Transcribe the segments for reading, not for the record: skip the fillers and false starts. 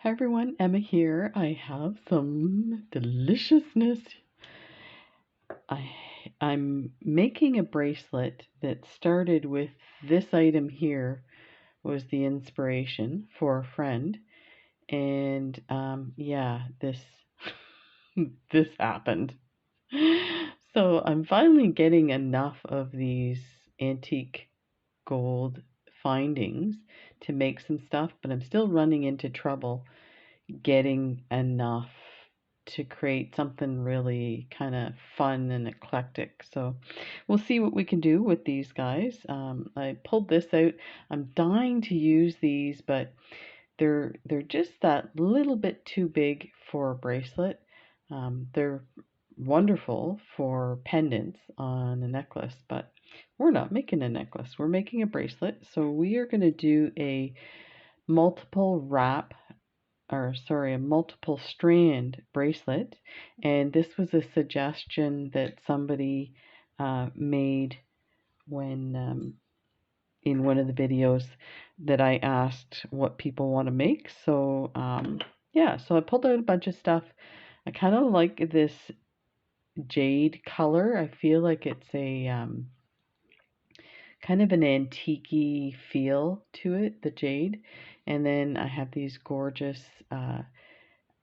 Hi everyone, Emma here. I have some deliciousness. I'm making a bracelet that started with this item here, was the inspiration for a friend. And yeah, this happened. So I'm finally getting enough of these antique gold findings to make some stuff, but I'm still running into trouble getting enough to create something really kind of fun and eclectic. So we'll see what we can do with these guys. I pulled this out. I'm dying to use these, but they're just that little bit too big for a bracelet. They're wonderful for pendants on a necklace, but we're not making a necklace. We're making a bracelet. So we are going to do a multiple wrap a multiple strand bracelet. And this was a suggestion that somebody made when in one of the videos that I asked what people want to make. So yeah, so I pulled out a bunch of stuff. I kind of like this jade color. I feel like it's a kind of an antique-y feel to it, the jade. And then I have these gorgeous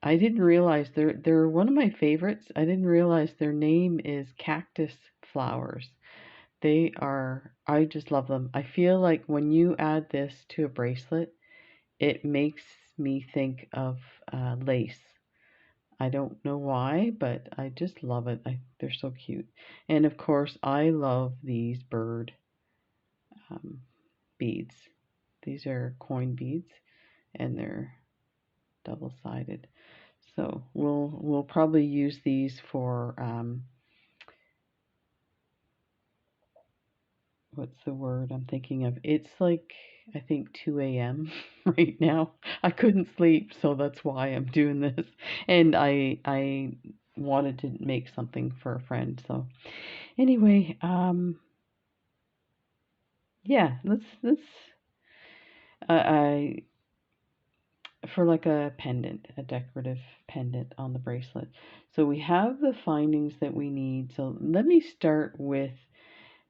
I didn't realize they're one of my favorites. I didn't realize their name is cactus flowers. I just love them. I feel like when you add this to a bracelet, it makes me think of lace. I don't know why, but I just love it. They're so cute. And of course, I love these bird um, beads. These are coin beads, and they're double-sided. So we'll probably use these for what's the word I'm thinking of? It's like I think 2 a.m. right now. I couldn't sleep, so that's why I'm doing this. And I wanted to make something for a friend. So anyway, yeah, let's I for like a pendant, a decorative pendant on the bracelet. So we have the findings that we need. So let me start with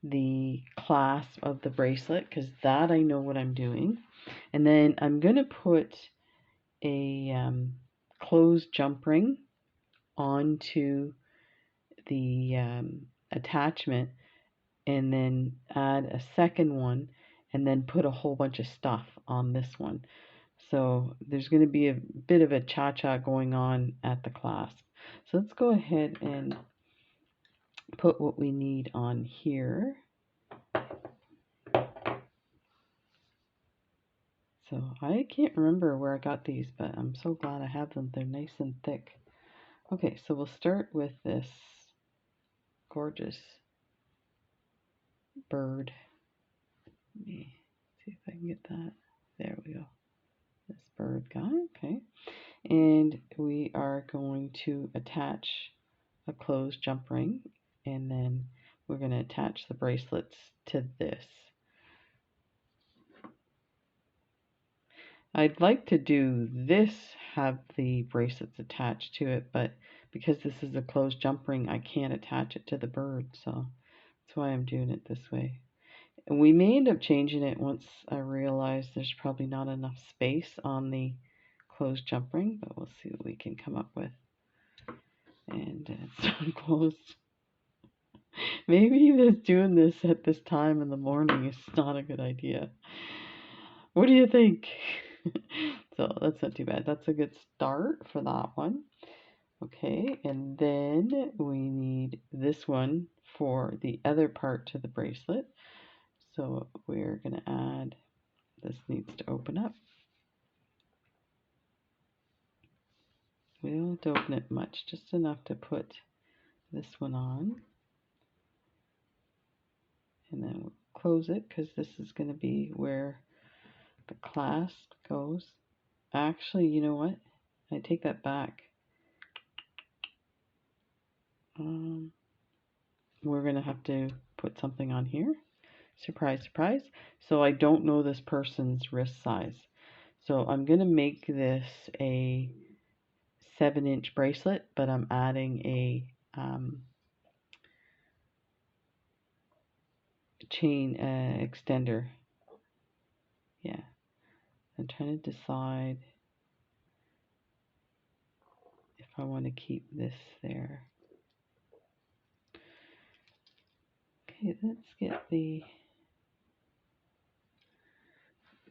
the clasp of the bracelet because that I know what I'm doing. And then I'm going to put a closed jump ring onto the attachment and then add a second one and then put a whole bunch of stuff on this one. So there's going to be a bit of a cha-cha going on at the clasp. So let's go ahead and put what we need on here. So I can't remember where I got these, but I'm so glad I have them. They're nice and thick. Okay, so we'll start with this gorgeous bird. Let me see if I can get that. There we go. This bird guy, okay. And we are going to attach a closed jump ring, and then we're going to attach the bracelets to this. I'd like to do this, have the bracelets attached to it, but because this is a closed jump ring, I can't attach it to the bird, so that's why I'm doing it this way. And we may end up changing it once I realize there's probably not enough space on the closed jump ring, but we'll see what we can come up with. And it's closed. Maybe doing this at this time in the morning is not a good idea. What do you think? So that's not too bad. That's a good start for that one. Okay, and then we need this one for the other part to the bracelet. So we're going to add, this needs to open up. We don't have to open it much, just enough to put this one on. And then we'll close it because this is going to be where the clasp goes. Actually, you know what? I take that back. We're going to have to put something on here. Surprise, surprise. So I don't know this person's wrist size. So I'm going to make this a 7-inch bracelet, but I'm adding a chain extender. Yeah, I'm trying to decide if I want to keep this there. Okay, let's get these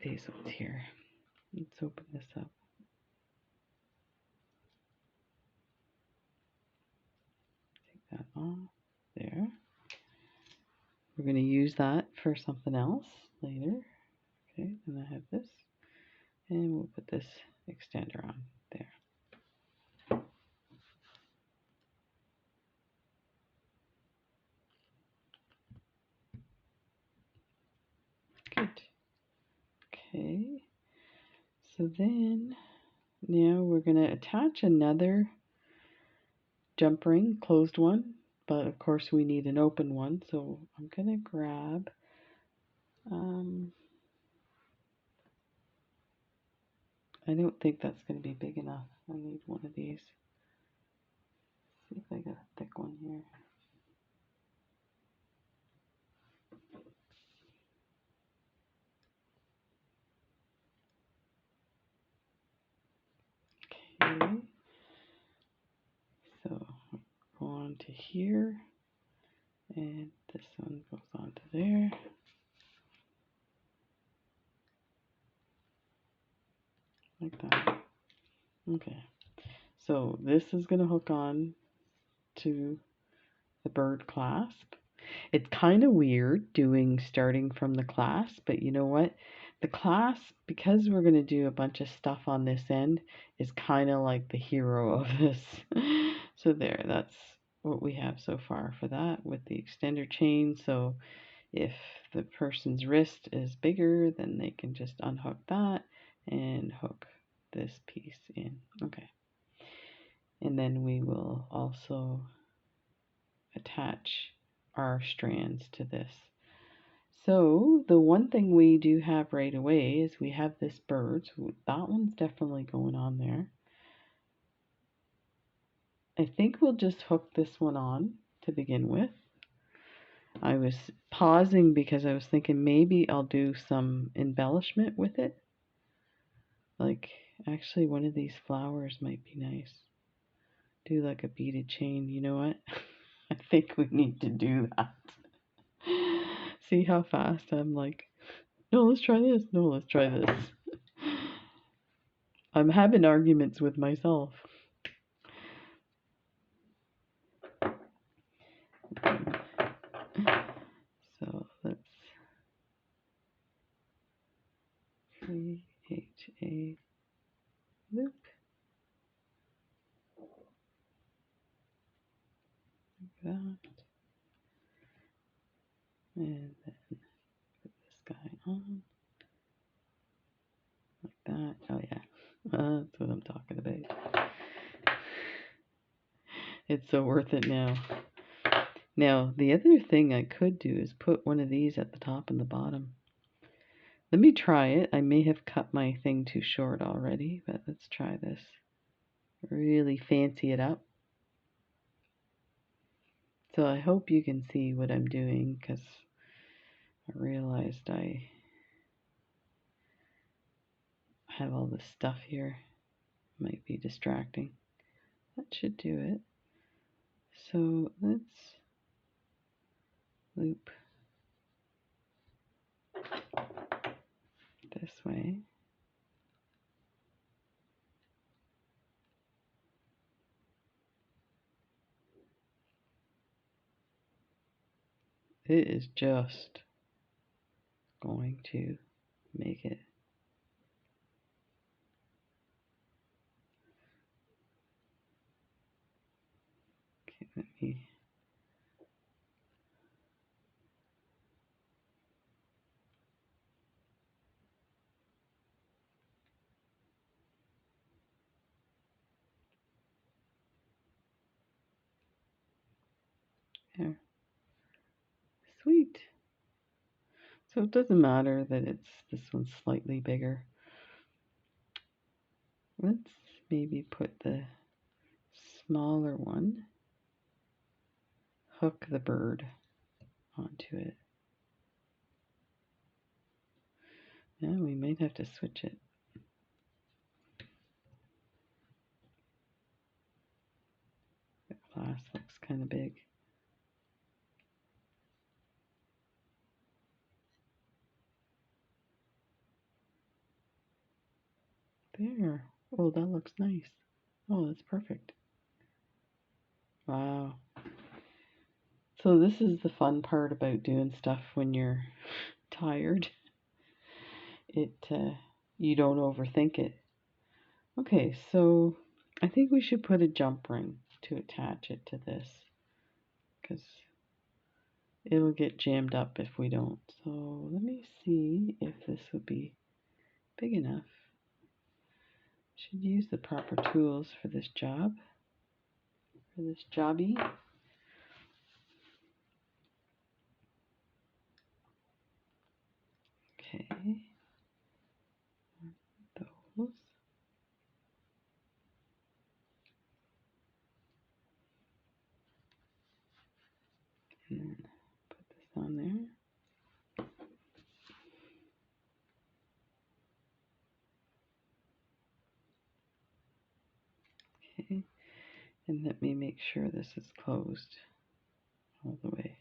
ones here. Let's open this up. Take that off there. We're going to use that for something else later. Okay, and I have this. And we'll put this extender on there. Good. Okay. So then, now we're going to attach another jump ring, closed one, but of course we need an open one. So I'm going to grab I don't think that's going to be big enough. I need one of these. See if I got a thick one here. Okay. So go on to here, and this one goes on to there. Like that. Okay. So this is going to hook on to the bird clasp. It's kind of weird starting from the clasp, but you know what? The clasp, because we're going to do a bunch of stuff on this end, is kind of like the hero of this. So there, that's what we have so far for that with the extender chain. So if the person's wrist is bigger, then they can just unhook that and hook this piece in. Okay. And then we will also attach our strands to this. So the one thing we do have right away is we have this bird. So that one's definitely going on there. I think we'll just hook this one on to begin with. I was pausing because I was thinking maybe I'll do some embellishment with it. Like, actually one of these flowers might be nice. Do like a beaded chain. You know what? I think we need to do that. See how fast I'm like, no, let's try this. No, let's try this. I'm having arguments with myself. So let's create a loop. Like that. And then put this guy on. Like that. Oh yeah. That's what I'm talking about. It's so worth it now. Now, the other thing I could do is put one of these at the top and the bottom. Let me try it. I may have cut my thing too short already, but let's try this. Really fancy it up. So I hope you can see what I'm doing, because I realized I have all this stuff here. Might be distracting. That should do it. So let's loop this way. It is just going to make it. Okay, let me. There. Sweet. So it doesn't matter that this one's slightly bigger. Let's maybe put the smaller one, hook the bird onto it. Yeah, we might have to switch it. The glass looks kind of big. There. Oh, that looks nice. Oh, that's perfect. Wow. So this is the fun part about doing stuff when you're tired. You don't overthink it. Okay, so I think we should put a jump ring to attach it to this, because it'll get jammed up if we don't. So let me see if this would be big enough. Should use the proper tools for this job, for this jobby. Okay, those. And then put this on there. Okay, and let me make sure this is closed all the way.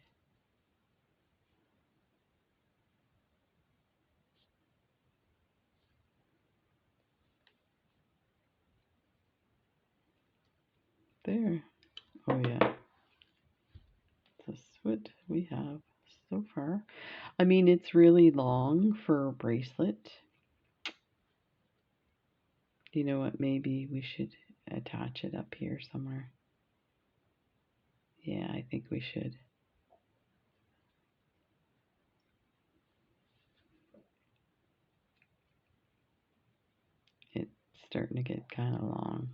There. Oh yeah. That's what we have so far. I mean, it's really long for a bracelet. You know what? Maybe we should attach it up here somewhere. Yeah, I think we should. It's starting to get kind of long.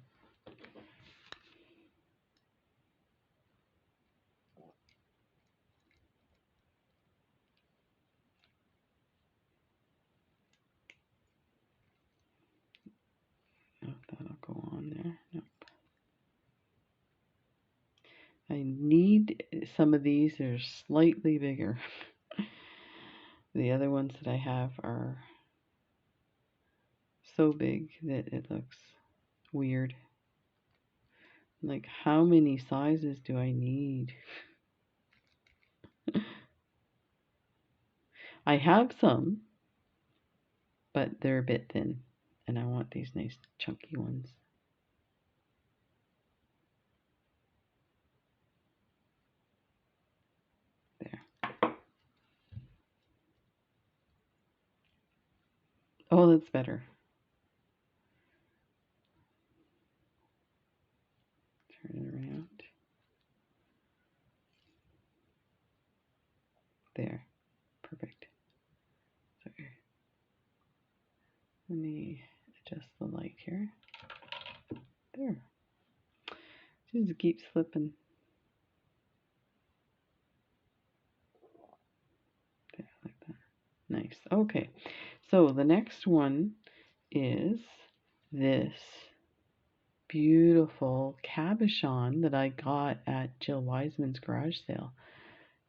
Oh, that'll go on there. Nope. I need some of these are slightly bigger. The other ones that I have are so big that it looks weird. Like, how many sizes do I need? I have some, but they're a bit thin, and I want these nice chunky ones. There. Oh, that's better. Turn it around. There. Perfect. Sorry. Let me adjust the light here. There. Just keep slipping. There, like that. Nice. Okay. So the next one is this beautiful cabochon that I got at Jill Wiseman's garage sale.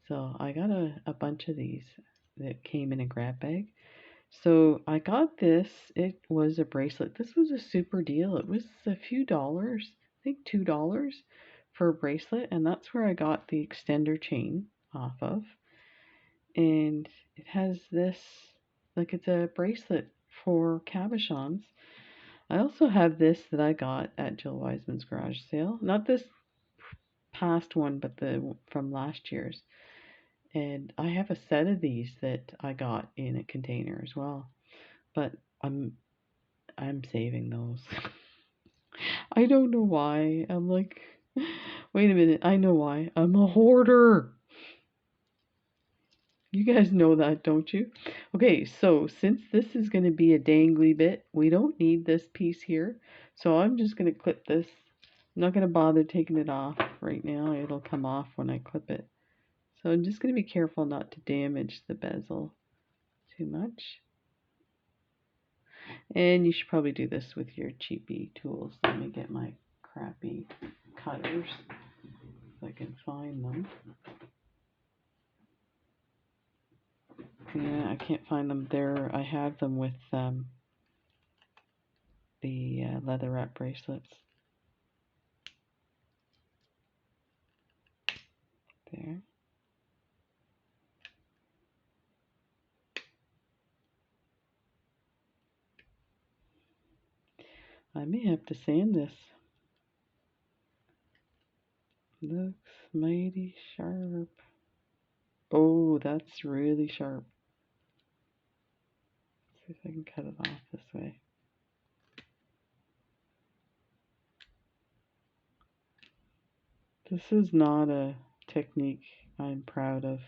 So I got a bunch of these that came in a grab bag. So I got this. It was a bracelet. This was a super deal. It was a few dollars, I think $2 for a bracelet, and that's where I got the extender chain off of. And it has this, like, it's a bracelet for cabochons. I also have this that I got at Jill Wiseman's garage sale. Not this past one, but the from last year's. And I have a set of these that I got in a container as well. But I'm saving those. I don't know why. I'm like, wait a minute, I know why. I'm a hoarder. You guys know that, don't you? Okay, so since this is going to be a dangly bit, we don't need this piece here. So I'm just going to clip this. I'm not going to bother taking it off right now. It'll come off when I clip it. So I'm just going to be careful not to damage the bezel too much. And you should probably do this with your cheapy tools. Let me get my crappy cutters if I can find them. Yeah, I can't find them there. I have them with the leatherette bracelets. There. I may have to sand this. Looks mighty sharp. Oh, that's really sharp. Let's see if I can cut it off this way. This is not a technique I'm proud of,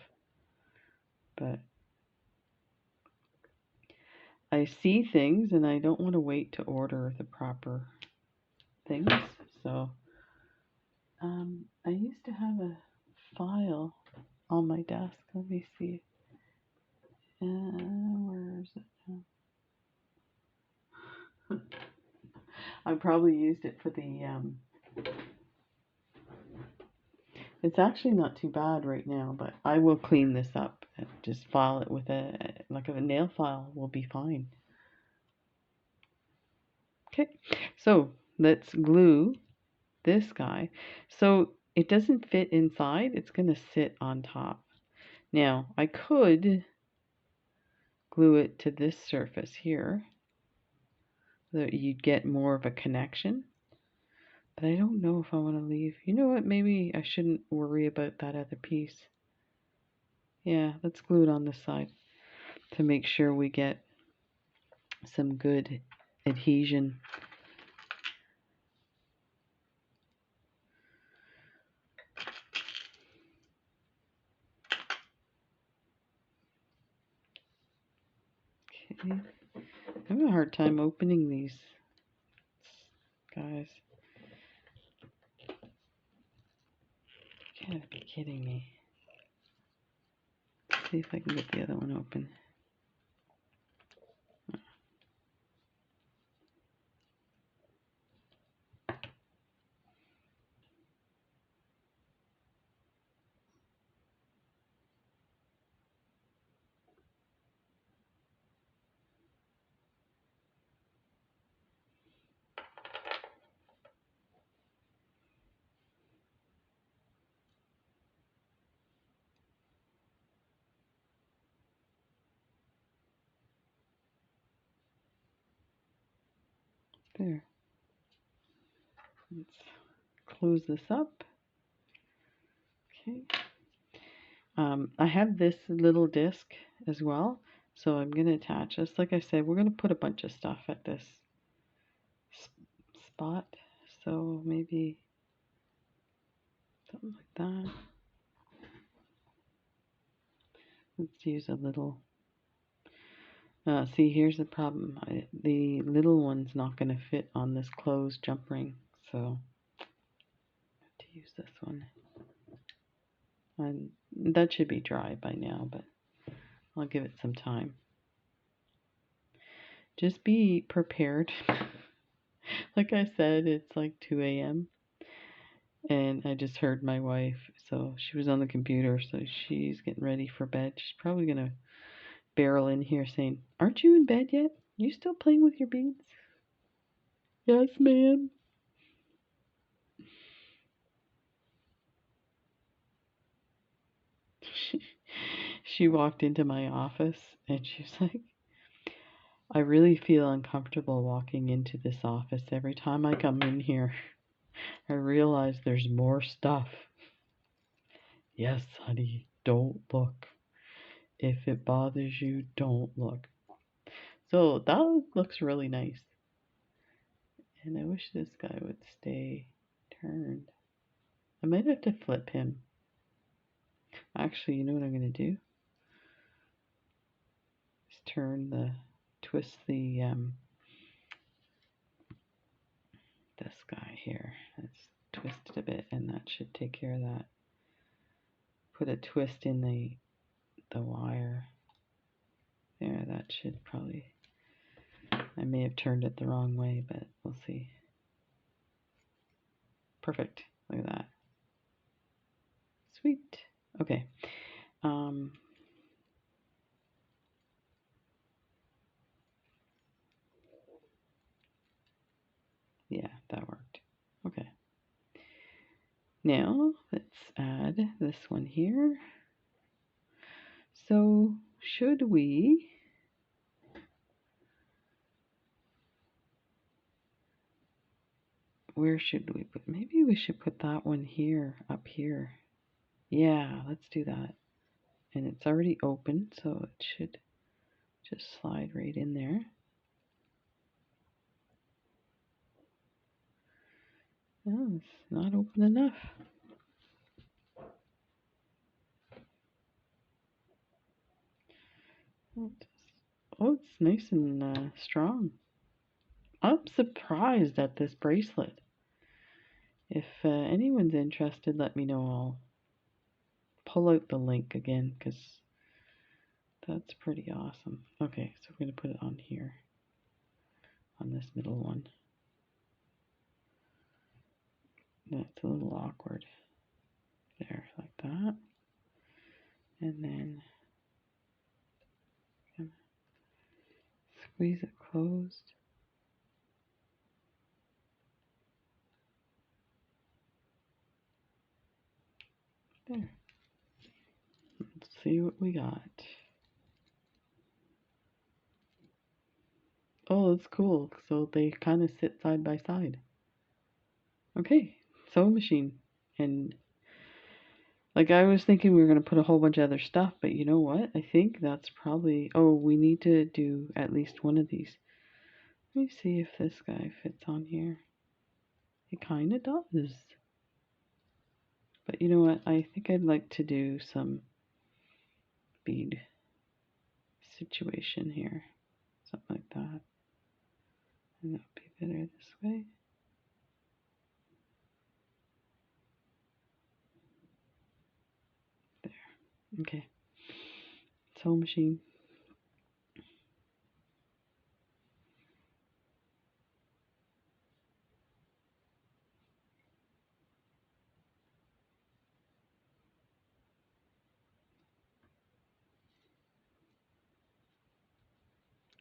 but I see things and I don't want to wait to order the proper things. So I used to have a file on my desk. Let me see. Where is it now? I probably used it for the it's actually not too bad right now, but I will clean this up and just file it with like a nail file will be fine. Okay, so let's glue this guy. So it doesn't fit inside, it's going to sit on top. Now, I could glue it to this surface here so that you'd get more of a connection. But I don't know if I want to leave. You know what? Maybe I shouldn't worry about that other piece. Yeah, let's glue it on this side to make sure we get some good adhesion. Okay. I'm having a hard time opening these guys. You gotta be kidding me. Let's see if I can get the other one open. There. Let's close this up. Okay. I have this little disc as well, so I'm going to attach this. Like I said, we're going to put a bunch of stuff at this spot, so maybe something like that. Let's use a little. See, here's the problem. The little one's not going to fit on this closed jump ring, so I have to use this one. And that should be dry by now, but I'll give it some time. Just be prepared. Like I said, it's like 2 a.m. and I just heard my wife, so she was on the computer, so she's getting ready for bed. She's probably going to barrel in here saying, "Aren't you in bed yet? You still playing with your beads?" "Yes, ma'am." She walked into my office and she was like, "I really feel uncomfortable walking into this office. Every time I come in here, I realize there's more stuff." "Yes, honey, don't look. If it bothers you, don't look." So that looks really nice. And I wish this guy would stay turned. I might have to flip him. Actually, you know what I'm going to do? Just twist this guy here. Let's twist it a bit and that should take care of that. Put a twist in the wire. There, that should probably I may have turned it the wrong way, but we'll see. Perfect. Look at that. Sweet. Okay. Yeah, that worked. Okay. Now let's add this one here. So should we where should we put, maybe we should put that one here, up here. Yeah, let's do that. And it's already open, so it should just slide right in there. Oh, it's not open enough. Oh, it's nice and strong. I'm surprised at this bracelet. If anyone's interested, let me know. I'll pull out the link again because that's pretty awesome. Okay, so we're going to put it on here, on this middle one. That's a little awkward. There, like that. And then squeeze it closed. There. Let's see what we got. Oh, that's cool. So they kind of sit side by side. Okay, sewing machine. And like I was thinking we were going to put a whole bunch of other stuff, but you know what? I think that's probably, oh, we need to do at least one of these. Let me see if this guy fits on here. It kind of does. But you know what? I think I'd like to do some bead situation here. Something like that. And that would be better this way. There. Okay. Sewing machine.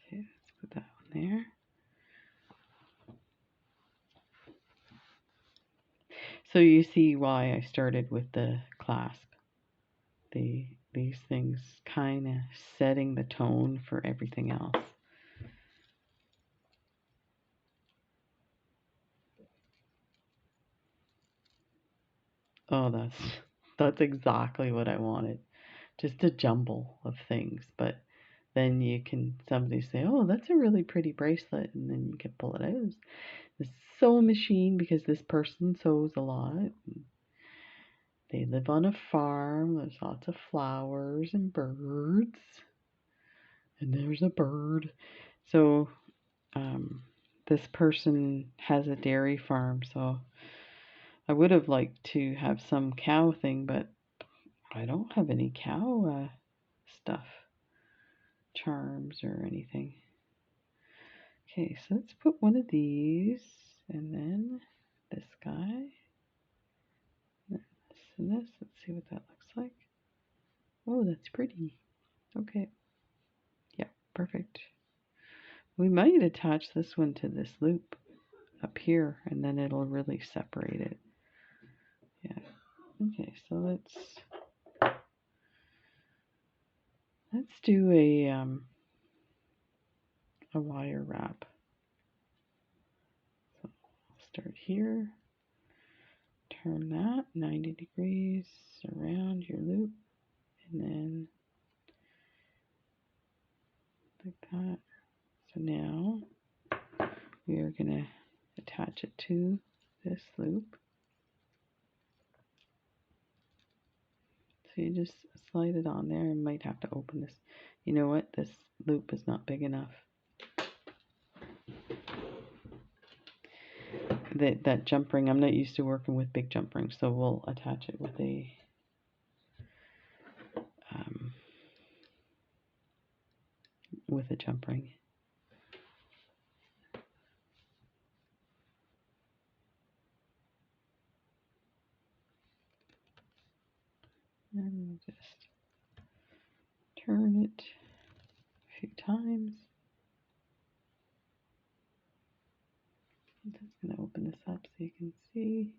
Okay, let's put that one there. So you see why I started with the clasp. These things kind of setting the tone for everything else. Oh, that's exactly what I wanted. Just a jumble of things, but then you can somebody say, "Oh, that's a really pretty bracelet," and then you can pull it out. The sewing machine because this person sews a lot. They live on a farm. There's lots of flowers and birds, and there's a bird. So this person has a dairy farm, so I would have liked to have some cow thing, but I don't have any cow stuff, charms or anything. Okay, so let's put one of these, and then this guy, and this and this. Let's see what that looks like. Oh, that's pretty. Okay. Yeah, perfect. We might attach this one to this loop up here, and then it'll really separate it. Yeah. Okay, so let's do a wire wrap. So I'll start here, turn that 90 degrees around your loop, and then like that. So now we are going to attach it to this loop. So you just slide it on there. And might have to open this. You know what? This loop is not big enough. That jump ring, I'm not used to working with big jump rings, so we'll attach it with a jump ring. And we'll just turn it a few times. I'm just going to open this up so you can see.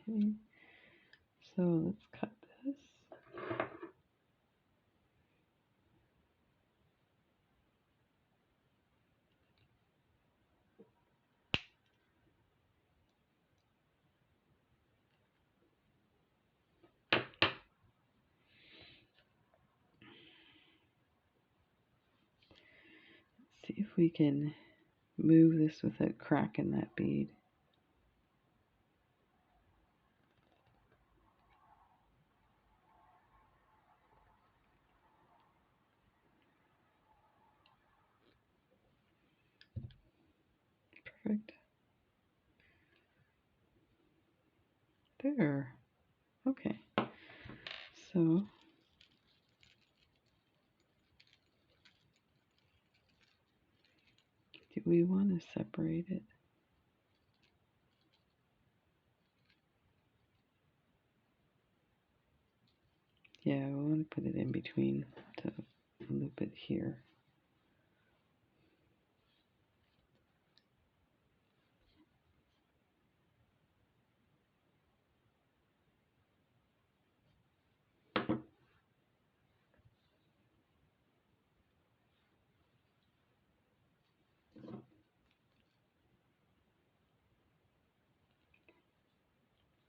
Okay, so let's cut this. See if we can move this without cracking that bead. Perfect. There. Okay. So do we want to separate it? Yeah, we want to put it in between to loop it here.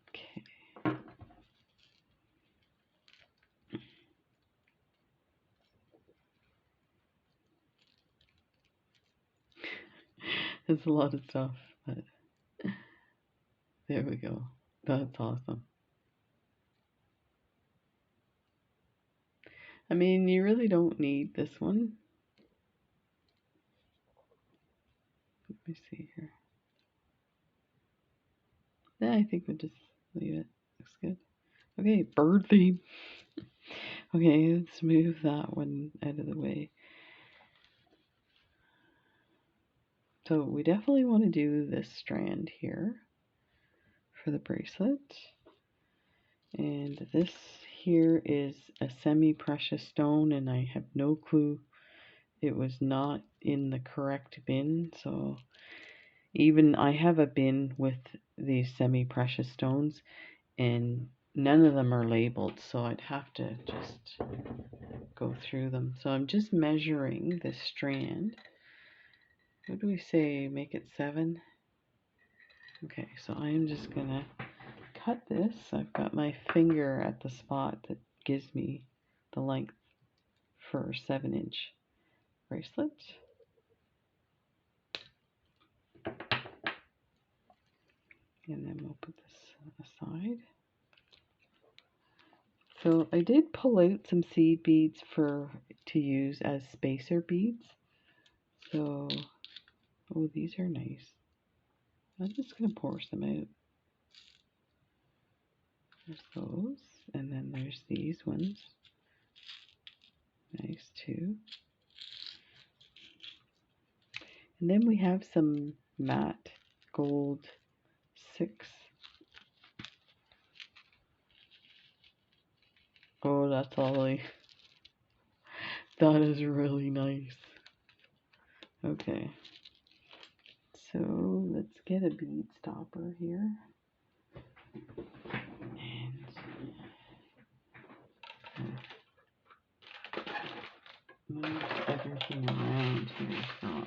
Okay. It's a lot of stuff, but there we go. That's awesome. I mean, you really don't need this one. Let me see here. Yeah, I think we'll just leave it. Looks good. Okay, bird theme. Okay, let's move that one out of the way. So we definitely want to do this strand here for the bracelet. And this here is a semi-precious stone, and I have no clue. It was not in the correct bin, so even I have a bin with these semi-precious stones, and none of them are labeled, so I'd have to just go through them. So I'm just measuring this strand. What do we say? Make it 7? Okay, so I'm just gonna cut this. I've got my finger at the spot that gives me the length for a 7-inch bracelet. And then we'll put this aside. So I did pull out some seed beads to use as spacer beads. So, oh, these are nice. I'm just going to pour some out. There's those. And then there's these ones. Nice too. And then we have some matte gold 6. Oh, that's lovely. That is really nice. Okay. So let's get a bead stopper here. And move everything around here. So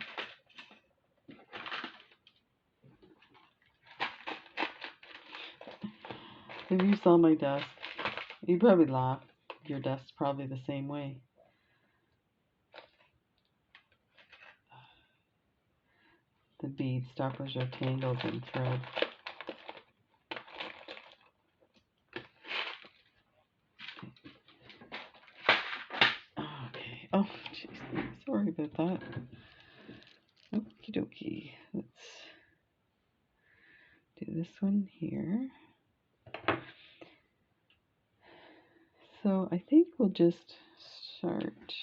if you saw my desk, you'd probably laugh. Your desk's probably the same way. The bead stoppers are tangled in thread. Okay. Oh, jeez. Sorry about that. Okie dokie. Let's do this one here. So I think we'll just start.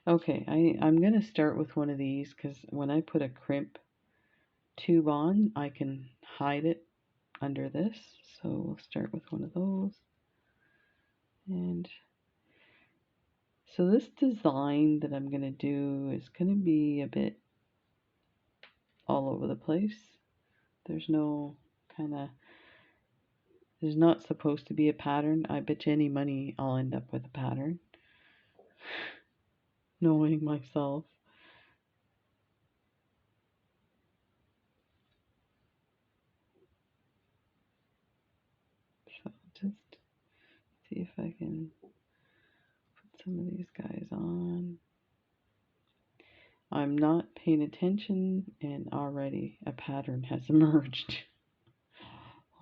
Okay, I'm going to start with one of these because when I put a crimp tube on, I can hide it under this. So we'll start with one of those. And so this design that I'm going to do is going to be a bit all over the place. There's no there's not supposed to be a pattern. I bet you any money I'll end up with a pattern, knowing myself. So just see if I can put some of these guys on. I'm not paying attention and already a pattern has emerged.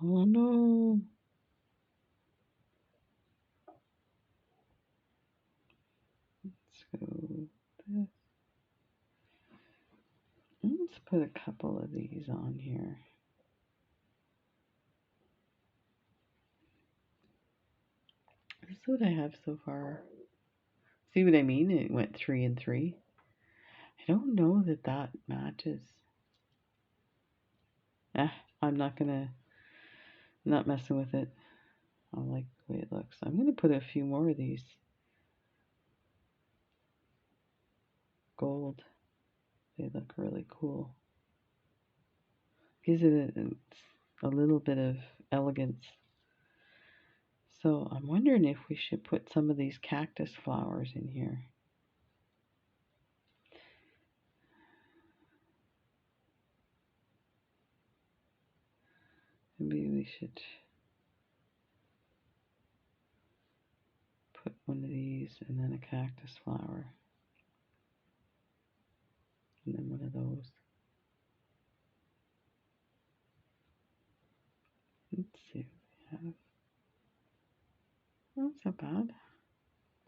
Oh no. Let's go this. Let's put a couple of these on here. This is what I have so far. See what I mean? It went 3 and 3. I don't know that that matches. I'm not messing with it. I like the way it looks. I'm gonna put a few more of these gold. They look really cool. Gives it a little bit of elegance. So I'm wondering if we should put some of these cactus flowers in here. Maybe we should put one of these and then a cactus flower. And then one of those. Let's see what we have. Oh, that's not bad.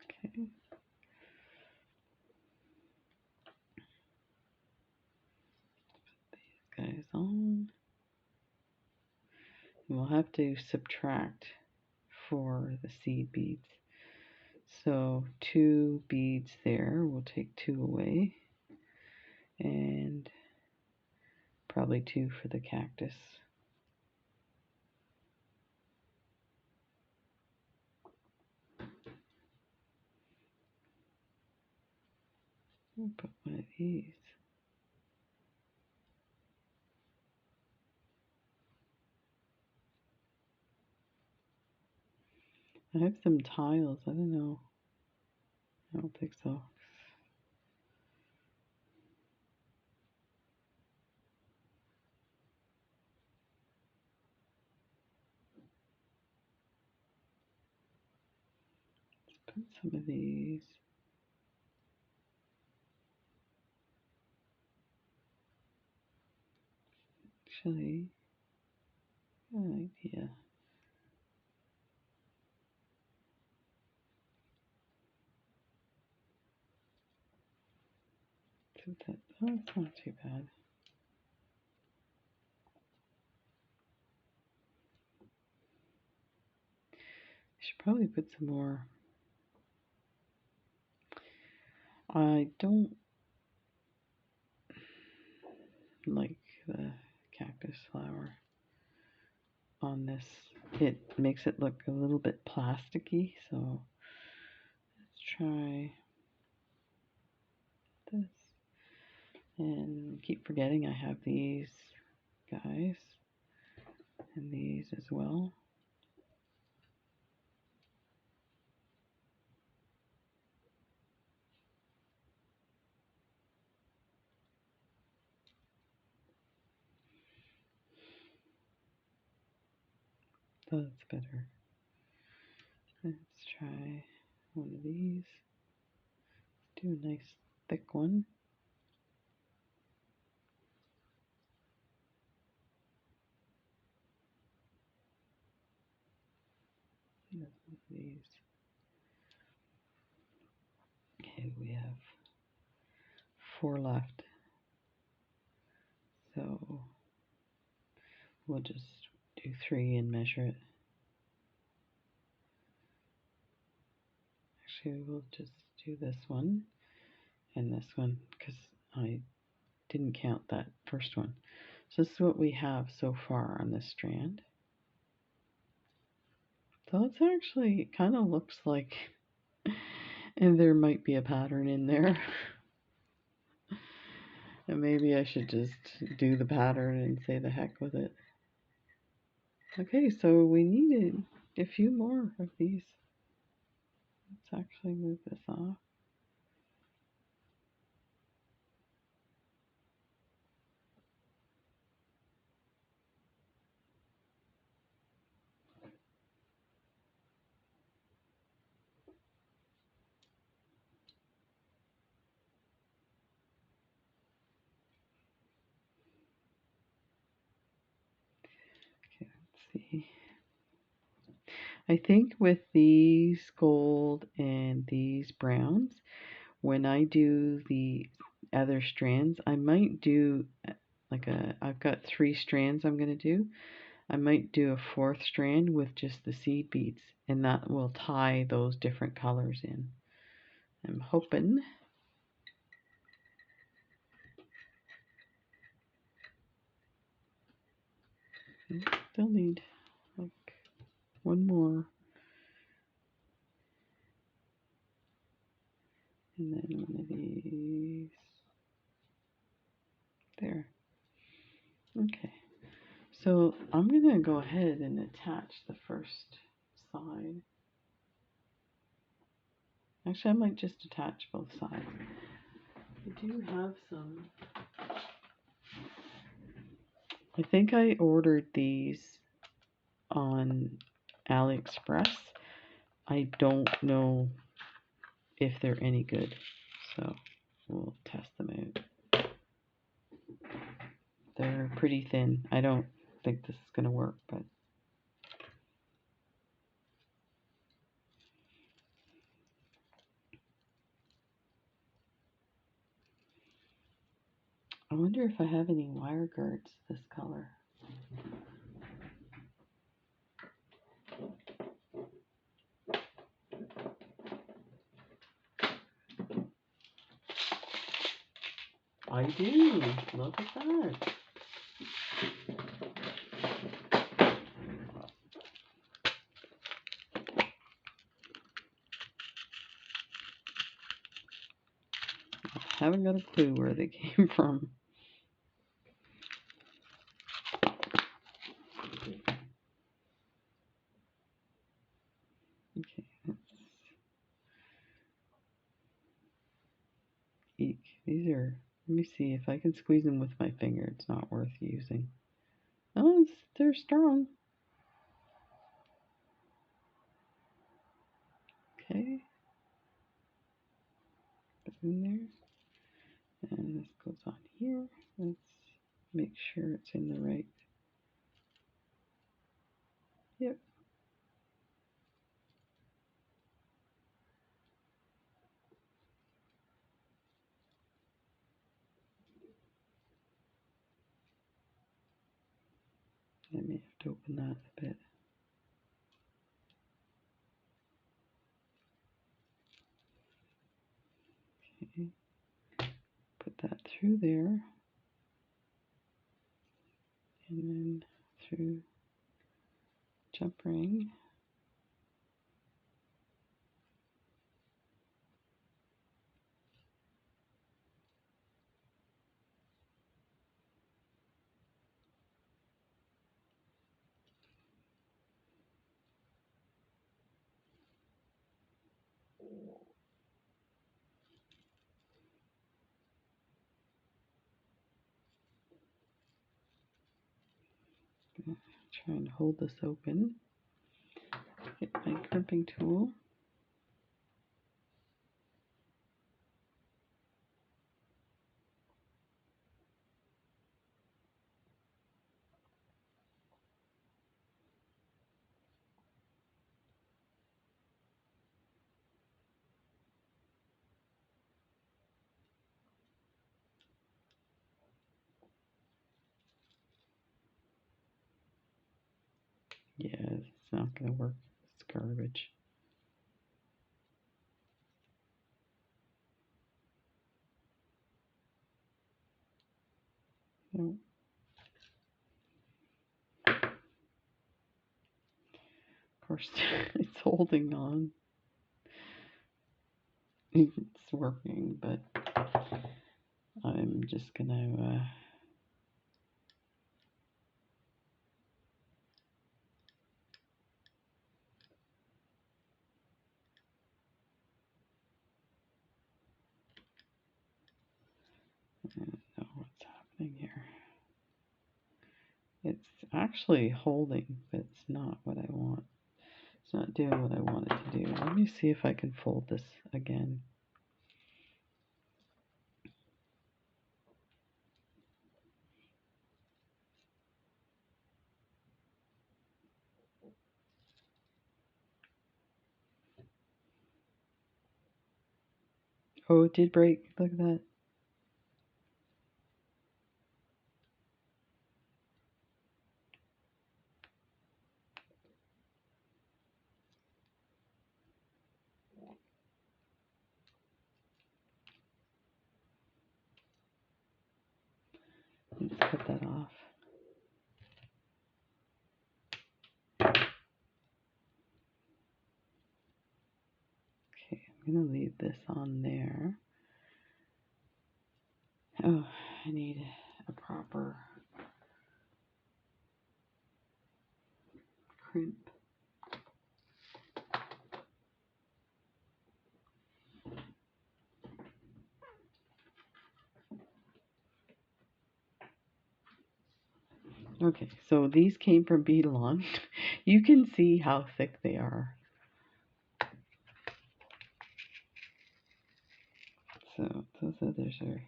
Okay. Put these guys on. And we'll have to subtract for the seed beads. So 2 beads there. We'll take 2 away. And probably 2 for the cactus. We'll put one of these. I have some tiles. I don't know. I don't think so. Let's put some of these. Actually, good idea. Oh, it's not too bad. I should probably put some more. I don't like the cactus flower on this. It makes it look a little bit plasticky, so let's try this. And keep forgetting I have these guys and these as well. Oh, that's better. Let's try one of these. Do a nice thick one. One of these. Okay, we have 4 left. So we'll just do 3 and measure it. actually we'll just do this one and this one because I didn't count that first one. So this is what we have so far on this strand. So it's actually kind of looks like, and there might be a pattern in there. And maybe I should just do the pattern and say the heck with it. Okay, so we needed a few more of these. Let's actually move this off. Okay, let's see. I think with these gold and these browns, when I do the other strands, I might do like I've got 3 strands I'm going to do. I might do a 4th strand with just the seed beads, and that will tie those different colors in. I'm hoping. Still need like one more. And then one of these. There. Okay. So I'm going to go ahead and attach the first side. Actually, I might just attach both sides. I do have some. I think I ordered these on AliExpress. I don't know if they're any good, so we'll test them out. They're pretty thin. I don't think this is going to work, but I wonder if I have any wire guards this color. I do. Look at that. I haven't got a clue where they came from. Okay, let's eek. These are, let me see if I can squeeze them with my finger. It's not worth using. Oh, they're strong. Okay. Put in there. And this goes on here. Let's make sure it's in the right. Yep. I may have to open that a bit. Okay. Put that through there. And then through jump ring. Try and hold this open. Get my crimping tool. Yeah, it's not going to work. It's garbage. So, of course, it's holding on. It's working, but I'm just gonna I don't know what's happening here. It's actually holding, but it's not what I want. It's not doing what I want it to do. Let me see if I can fold this again. Oh, it did break. Look at that. Let's cut that off. Okay, I'm going to leave this on there. Oh, I need a proper crimp. Okay, so these came from Beadalon. You can see how thick they are. So those others are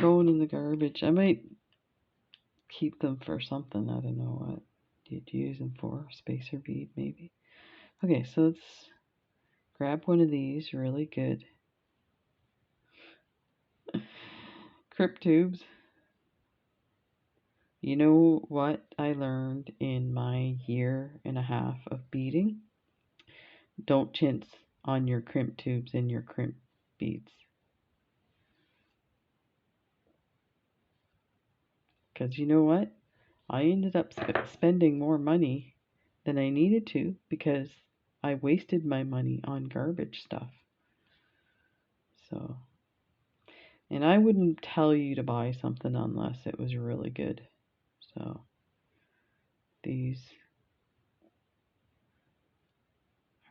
going in the garbage. I might keep them for something. I don't know what you'd use them for. Spacer bead, maybe. Okay, so let's grab one of these really good crypt tubes. You know what I learned in my 1.5 years of beading? Don't chintz on your crimp tubes and your crimp beads. Because you know what? I ended up spending more money than I needed to because I wasted my money on garbage stuff. So, and I wouldn't tell you to buy something unless it was really good. So, these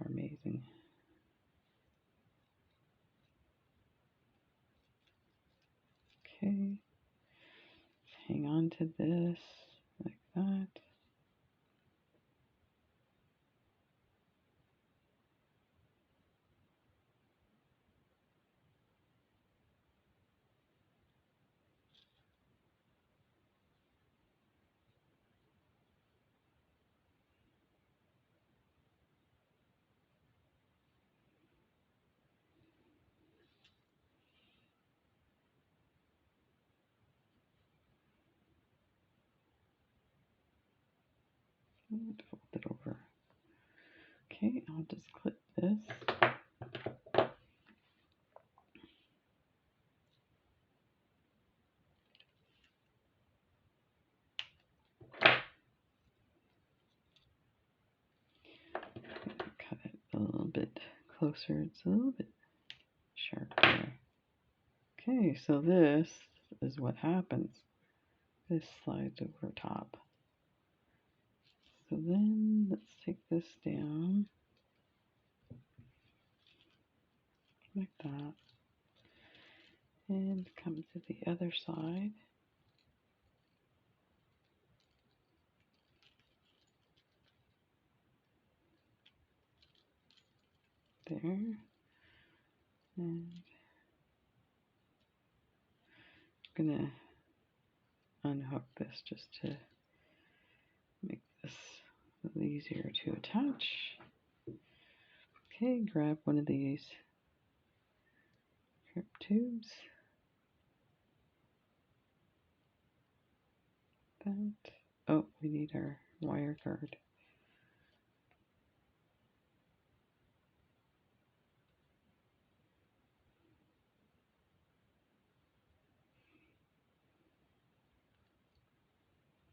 are amazing. Okay, hang on to this like that. And fold it over. Okay, I'll just clip this. Cut it a little bit closer. It's a little bit sharp there. Okay, so this is what happens. This slides over top. So then let's take this down like that and come to the other side. There. And I'm gonna unhook this just to make this a little easier to attach. Okay, grab one of these crimp tubes. That. Oh, we need our wire guard.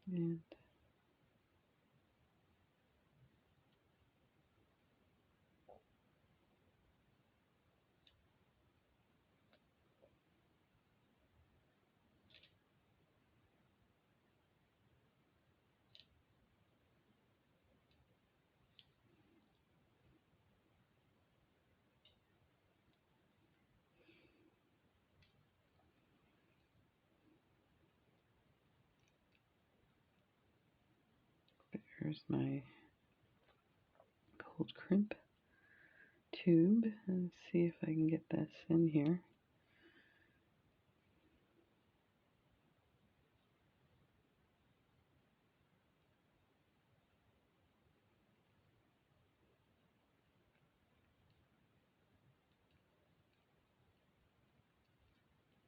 And there's my gold crimp tube. Let's see if I can get this in here.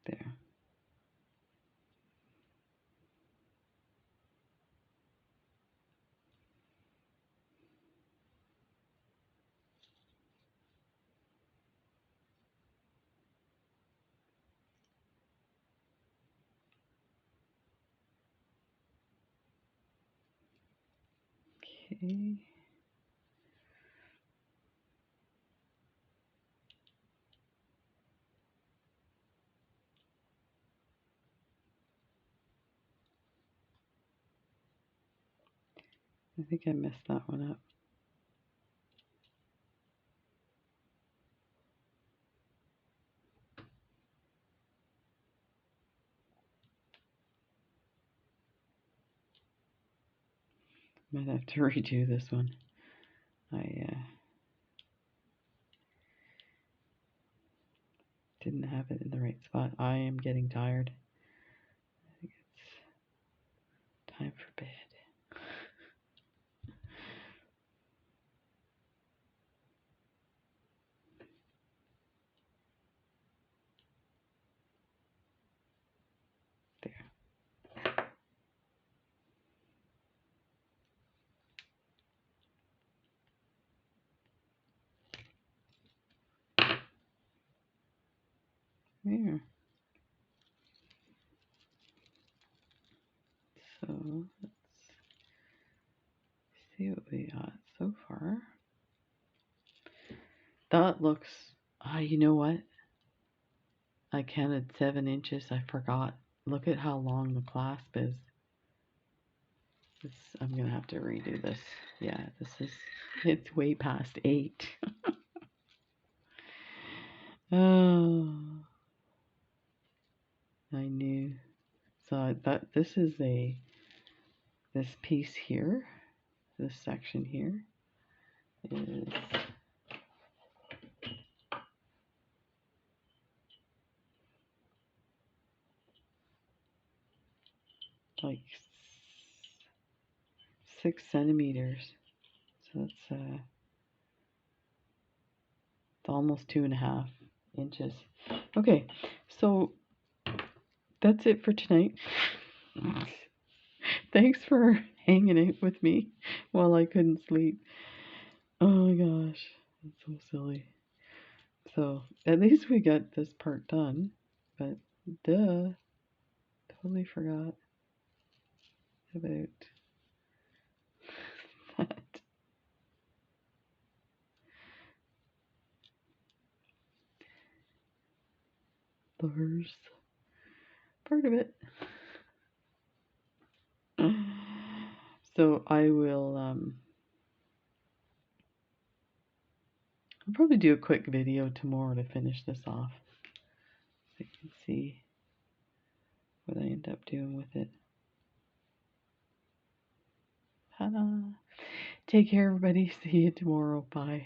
There. Okay. I think I messed that one up. Might have to redo this one. I didn't have it in the right spot. I am getting tired. I think it's time for bed. There. There. So let's see what we got so far. That looks, you know what? I counted 7 inches. I forgot. Look at how long the clasp is. I'm going to have to redo this. Yeah, it's way past 8. Oh, I knew. So this piece here, this section here is like 6 centimeters. So it's almost 2.5 inches. Okay, so that's it for tonight. Thanks for hanging out with me while I couldn't sleep. Oh my gosh, that's so silly. So at least we got this part done, but duh, totally forgot about that. The first part of it. So I will I'll probably do a quick video tomorrow to finish this off, so you can see what I end up doing with it. Ta-da! Take care, everybody. See you tomorrow. Bye.